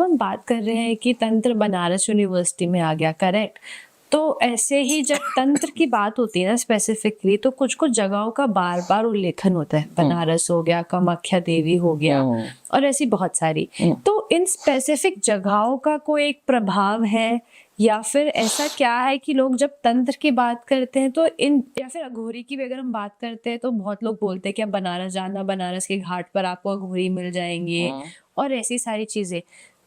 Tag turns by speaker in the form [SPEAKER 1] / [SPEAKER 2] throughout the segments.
[SPEAKER 1] तो हम बात कर रहे हैं कि तंत्र बनारस यूनिवर्सिटी में आ गया, करेक्ट? तो ऐसे ही जब तंत्र की बात होती है ना स्पेसिफिकली, तो कुछ-कुछ जगहों का बार-बार उल्लेखन होता है।
[SPEAKER 2] हुँ,
[SPEAKER 1] बनारस हो गया, कामाख्या देवी हो गया
[SPEAKER 2] हुँ,
[SPEAKER 1] और ऐसी बहुत सारी।
[SPEAKER 2] हुँ।
[SPEAKER 1] तो इन स्पेसिफिक जगहों का कोई एक प्रभाव है या फिर ऐसा क्या है कि लोग जब तंत्र की बात करते हैं तो इन या फिर अघोरी की भी अगर हम बात करते हैं तो बहुत लोग बोलते हैं कि आप बनारस जाना, बनारस के घाट पर आपको अघोरी मिल जाएँगे
[SPEAKER 2] हुँ।
[SPEAKER 1] और ऐसी सारी चीज़ें।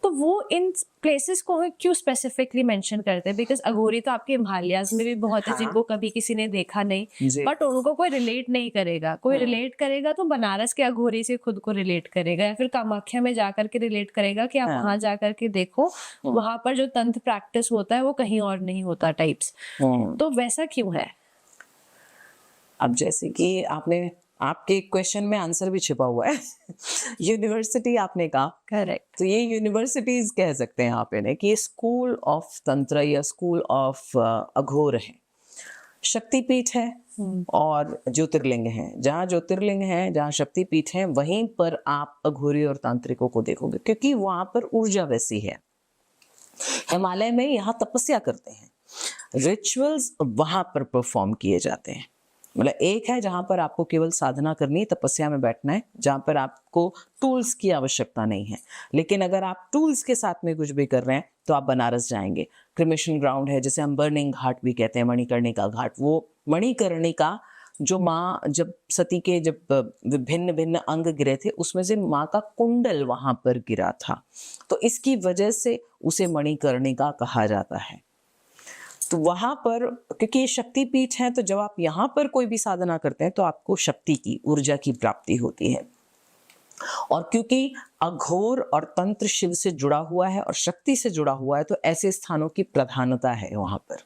[SPEAKER 1] तो वो इन प्लेसेस को क्यों स्पेसिफिकली मेंशन करते हैं? बिकॉज़ अघोरी तो आपके हिमालयाज़ में भी बहुत है
[SPEAKER 2] हाँ,
[SPEAKER 1] जिनको कभी किसी ने देखा नहीं,
[SPEAKER 2] जी।
[SPEAKER 1] बट उनको कोई रिलेट नहीं करेगा। कोई
[SPEAKER 2] हुँ,
[SPEAKER 1] रिलेट करेगा तो बनारस के अघोरी से खुद को रिलेट करेगा या फिर कामाख्या में जाकर के रिलेट करेगा कि आप
[SPEAKER 2] हाँ,
[SPEAKER 1] वहाँ जाकर के देखो,
[SPEAKER 2] हुँ,
[SPEAKER 1] वहाँ पर जो तंत्र प्रैक्टिस होता है वो कहीं और नहीं होता टाइप्स।
[SPEAKER 2] हुँ।
[SPEAKER 1] तो वैसा क्यों है?
[SPEAKER 2] अब जैसे कि आपने आपके क्वेश्चन में आंसर भी छिपा हुआ है। यूनिवर्सिटी आपने कहा,
[SPEAKER 1] करेक्ट।
[SPEAKER 2] तो ये यूनिवर्सिटीज़ कह सकते हैं आप इन्हें कि स्कूल ऑफ तंत्र या स्कूल ऑफ अघोर है। शक्तिपीठ है
[SPEAKER 1] हुँ,
[SPEAKER 2] और ज्योतिर्लिंग है। जहाँ ज्योतिर्लिंग है, जहाँ शक्तिपीठ है, वहीं पर आप अघोरी और तांत्रिकों को देखोगे क्योंकि वहाँ पर ऊर्जा वैसी है। हिमालय में यहाँ तपस्या करते हैं, रिचुअल्स वहाँ पर परफॉर्म किए जाते हैं। मतलब एक है जहाँ पर आपको केवल साधना करनी है, तपस्या में बैठना है, जहाँ पर आपको टूल्स की आवश्यकता नहीं है। लेकिन अगर आप टूल्स के साथ में कुछ भी कर रहे हैं तो आप बनारस जाएंगे। क्रिमेशन ग्राउंड है, जिसे हम बर्निंग घाट भी कहते हैं, मणिकर्णिका घाट। वो मणिकर्णिका जो माँ जब सती के जब भिन्न भिन्न अंग गिरे थे, उसमें से माँ का कुंडल वहां पर गिरा था, तो इसकी वजह से उसे मणिकर्णिका कहा जाता है। तो वहां पर क्योंकि ये शक्ति पीठ है, तो जब आप यहाँ पर कोई भी साधना करते हैं तो आपको शक्ति की ऊर्जा की प्राप्ति होती है। और क्योंकि अघोर और तंत्र शिव से जुड़ा हुआ है और शक्ति से जुड़ा हुआ है, तो ऐसे स्थानों की प्रधानता है वहां पर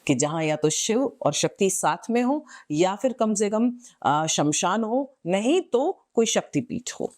[SPEAKER 2] कि जहां या तो शिव और शक्ति साथ में हो या फिर कम से कम शमशान हो, नहीं तो कोई शक्तिपीठ हो।